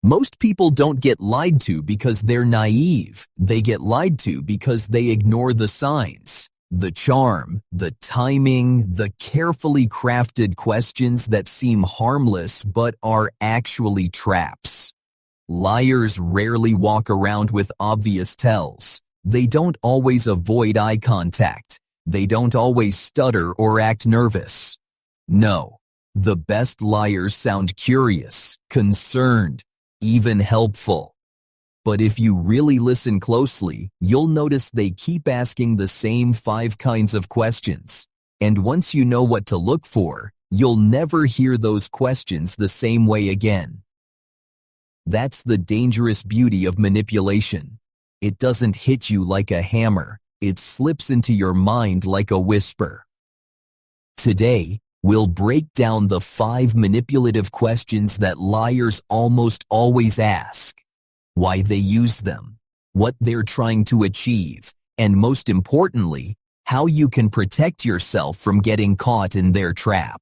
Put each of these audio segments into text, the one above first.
Most people don't get lied to because they're naive. They get lied to because they ignore the signs, the charm, the timing, the carefully crafted questions that seem harmless but are actually traps. Liars rarely walk around with obvious tells. They don't always avoid eye contact. They don't always stutter or act nervous. No, the best liars sound curious, concerned, even helpful. But if you really listen closely, you'll notice they keep asking the same 5 kinds of questions. And once you know what to look for, you'll never hear those questions the same way again. That's the dangerous beauty of manipulation. It doesn't hit you like a hammer. It slips into your mind like a whisper. Today, we'll break down the 5 manipulative questions that liars almost always ask, why they use them, what they're trying to achieve, and most importantly, how you can protect yourself from getting caught in their trap.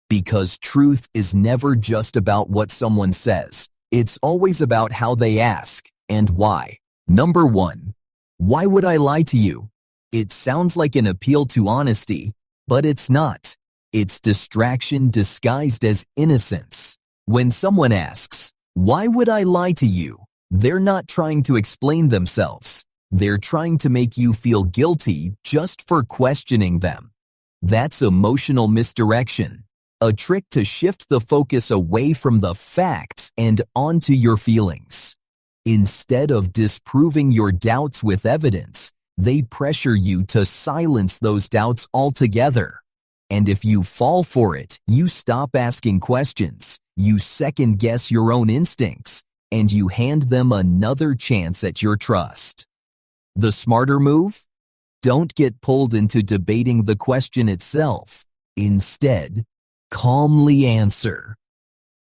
Because truth is never just about what someone says. It's always about how they ask and why. Number 1. Why would I lie to you? It sounds like an appeal to honesty, but it's not. It's distraction disguised as innocence. When someone asks, why would I lie to you? They're not trying to explain themselves. They're trying to make you feel guilty just for questioning them. That's emotional misdirection, a trick to shift the focus away from the facts and onto your feelings. Instead of disproving your doubts with evidence, they pressure you to silence those doubts altogether. And if you fall for it, you stop asking questions, you second-guess your own instincts, and you hand them another chance at your trust. The smarter move? Don't get pulled into debating the question itself. Instead, calmly answer.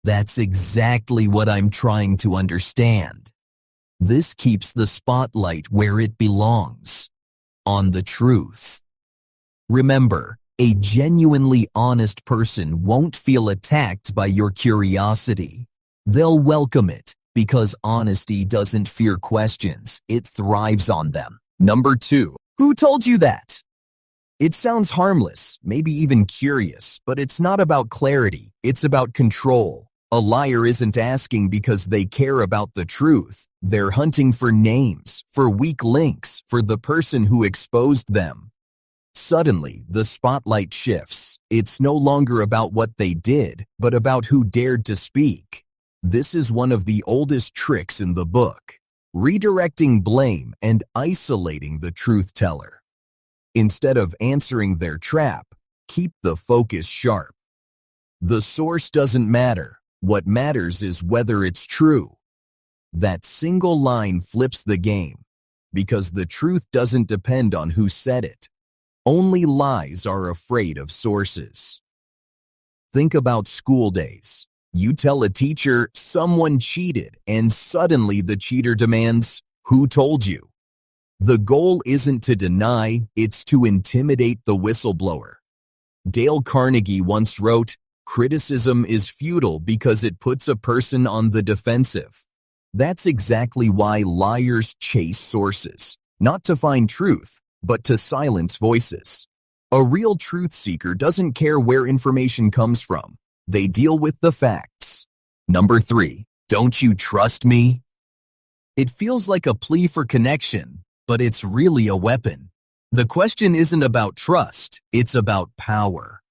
That's exactly what I'm trying to understand. This keeps the spotlight where it belongs, on the truth. Remember, a genuinely honest person won't feel attacked by your curiosity. They'll welcome it because honesty doesn't fear questions, it thrives on them. Number 2, who told you that? It sounds harmless, maybe even curious, but it's not about clarity, it's about control. A liar isn't asking because they care about the truth. They're hunting for names, for weak links, for the person who exposed them. Suddenly, the spotlight shifts. It's no longer about what they did, but about who dared to speak. This is one of the oldest tricks in the book, redirecting blame and isolating the truth teller. Instead of answering their trap, keep the focus sharp. The source doesn't matter. What matters is whether it's true. That single line flips the game, because the truth doesn't depend on who said it. Only lies are afraid of sources. Think about school days. You tell a teacher someone cheated, and suddenly the cheater demands, "Who told you?" The goal isn't to deny, it's to intimidate the whistleblower. Dale Carnegie once wrote, "Criticism is futile because it puts a person on the defensive." That's exactly why liars chase sources, not to find truth, but to silence voices. A real truth seeker doesn't care where information comes from. They deal with the facts. Number 3, don't you trust me? It feels like a plea for connection, but it's really a weapon. The question isn't about trust, it's about power.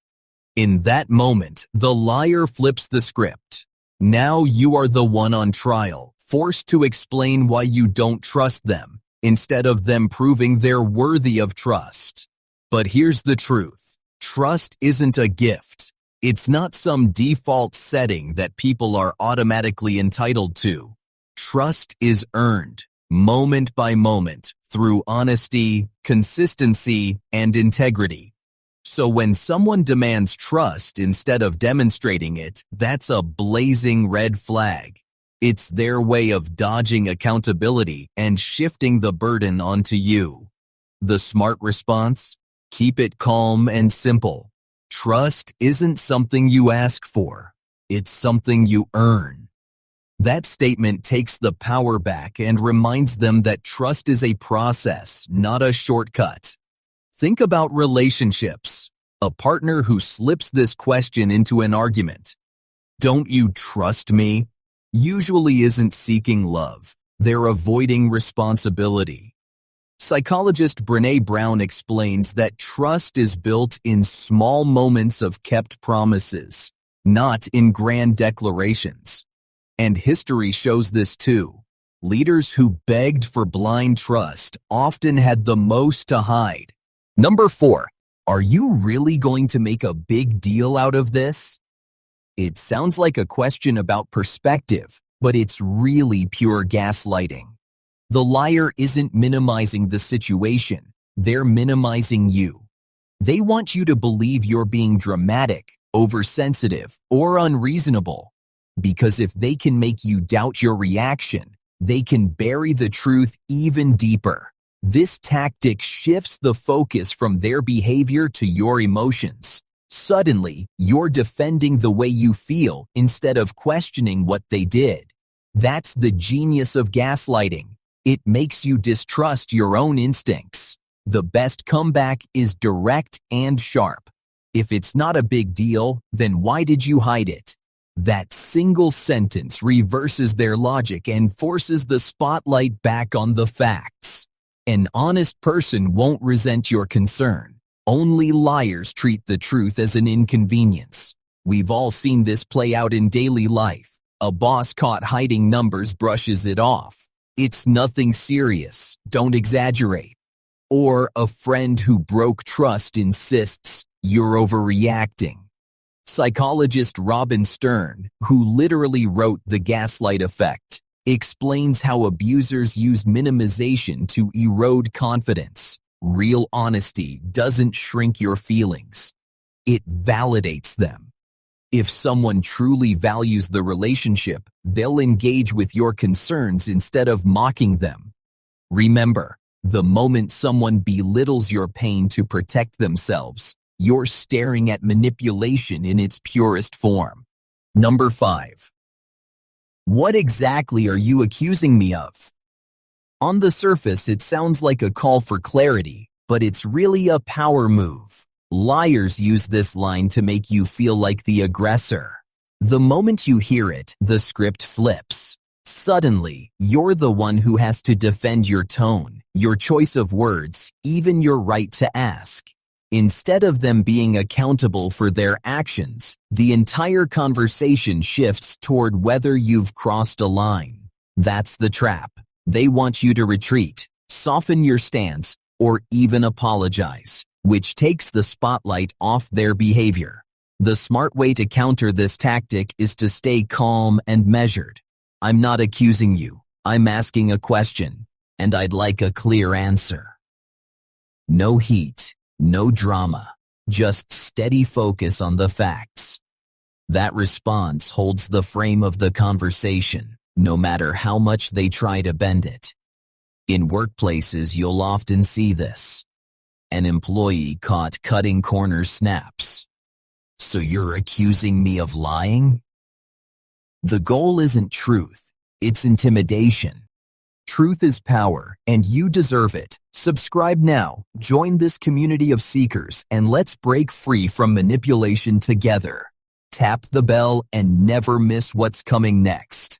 In that moment, the liar flips the script. Now you are the one on trial, forced to explain why you don't trust them, instead of them proving they're worthy of trust. But here's the truth. Trust isn't a gift. It's not some default setting that people are automatically entitled to. Trust is earned, moment by moment, through honesty, consistency, and integrity. So when someone demands trust instead of demonstrating it, that's a blazing red flag. It's their way of dodging accountability and shifting the burden onto you. The smart response? Keep it calm and simple. Trust isn't something you ask for. It's something you earn. That statement takes the power back and reminds them that trust is a process, not a shortcut. Think about relationships. A partner who slips this question into an argument, "Don't you trust me?" usually isn't seeking love. They're avoiding responsibility. Psychologist Brené Brown explains that trust is built in small moments of kept promises, not in grand declarations. And history shows this too. Leaders who begged for blind trust often had the most to hide. Number 4. Are you really going to make a big deal out of this? It sounds like a question about perspective, but it's really pure gaslighting. The liar isn't minimizing the situation, they're minimizing you. They want you to believe you're being dramatic, oversensitive, or unreasonable. Because if they can make you doubt your reaction, they can bury the truth even deeper. This tactic shifts the focus from their behavior to your emotions. Suddenly, you're defending the way you feel instead of questioning what they did. That's the genius of gaslighting. It makes you distrust your own instincts. The best comeback is direct and sharp. If it's not a big deal, then why did you hide it? That single sentence reverses their logic and forces the spotlight back on the facts. An honest person won't resent your concern. Only liars treat the truth as an inconvenience. We've all seen this play out in daily life. A boss caught hiding numbers brushes it off. "It's nothing serious, don't exaggerate." Or a friend who broke trust insists, "You're overreacting." Psychologist Robin Stern, who literally wrote The Gaslight Effect, explains how abusers use minimization to erode confidence. Real honesty doesn't shrink your feelings. It validates them. If someone truly values the relationship, they'll engage with your concerns instead of mocking them. Remember, the moment someone belittles your pain to protect themselves, you're staring at manipulation in its purest form. Number 5. What exactly are you accusing me of? On the surface, it sounds like a call for clarity, but it's really a power move. Liars use this line to make you feel like the aggressor. The moment you hear it, the script flips. Suddenly, you're the one who has to defend your tone, your choice of words, even your right to ask. Instead of them being accountable for their actions, the entire conversation shifts toward whether you've crossed a line. That's the trap. They want you to retreat, soften your stance, or even apologize, which takes the spotlight off their behavior. The smart way to counter this tactic is to stay calm and measured. "I'm not accusing you. I'm asking a question, and I'd like a clear answer." No heat, no drama, just steady focus on the facts. That response holds the frame of the conversation, no matter how much they try to bend it. In workplaces, you'll often see this. An employee caught cutting corners snaps. "So you're accusing me of lying?" The goal isn't truth, it's intimidation. Truth is power, and you deserve it. Subscribe now, join this community of seekers, and let's break free from manipulation together. Tap the bell and never miss what's coming next.